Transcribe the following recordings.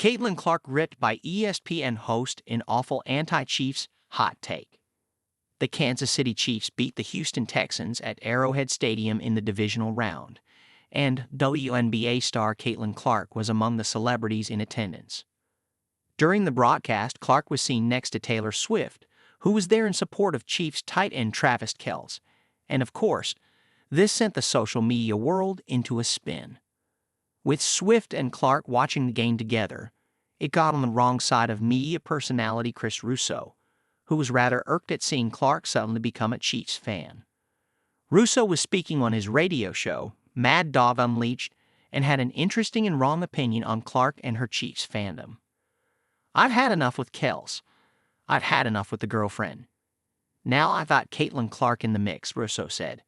Caitlin Clark ripped by ESPN host in awful anti-Chiefs hot take. The Kansas City Chiefs beat the Houston Texans at Arrowhead Stadium in the divisional round, and WNBA star Caitlin Clark was among the celebrities in attendance. During the broadcast, Clark was seen next to Taylor Swift, who was there in support of Chiefs tight end Travis Kelce, and of course, this sent the social media world into a spin. With Swift and Clark watching the game together, it got on the wrong side of media personality Chris Russo, who was rather irked at seeing Clark suddenly become a Chiefs fan. Russo was speaking on his radio show, Mad Dog Unleashed, and had an interesting and wrong opinion on Clark and her Chiefs fandom. "I've had enough with Kelce. I've had enough with the girlfriend. Now I've got Caitlin Clark in the mix," Russo said.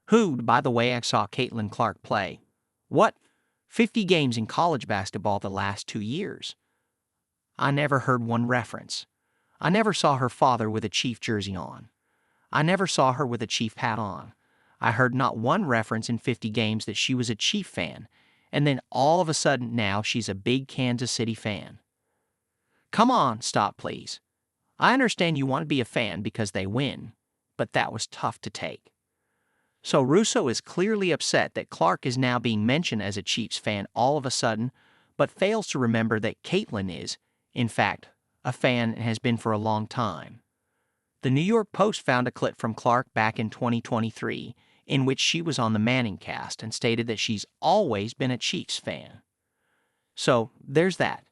Who, by the way, I saw Caitlin Clark play. 50 games in college basketball the last 2 years. I never heard one reference. I never saw her father with a Chief jersey on. I never saw her with a Chief hat on. I heard not one reference in 50 games that she was a Chief fan, and then all of a sudden now she's a big Kansas City fan. Come on, stop please. I understand you want to be a fan because they win, but that was tough to take. So Russo is clearly upset that Clark is now being mentioned as a Chiefs fan all of a sudden, but fails to remember that Caitlin is, in fact, a fan and has been for a long time. The New York Post found a clip from Clark back in 2023 in which she was on the Manning cast and stated that she's always been a Chiefs fan. So there's that.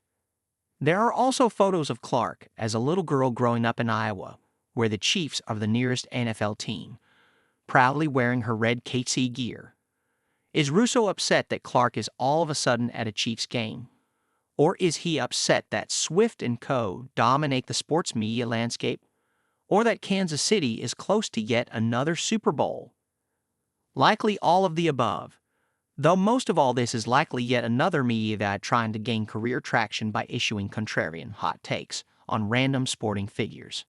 There are also photos of Clark as a little girl growing up in Iowa, where the Chiefs are the nearest NFL team, proudly wearing her red KC gear. Is Russo upset that Clark is all of a sudden at a Chiefs game? Or is he upset that Swift and co. dominate the sports media landscape? Or that Kansas City is close to yet another Super Bowl? Likely all of the above, though most of all this is likely yet another media guy trying to gain career traction by issuing contrarian hot takes on random sporting figures.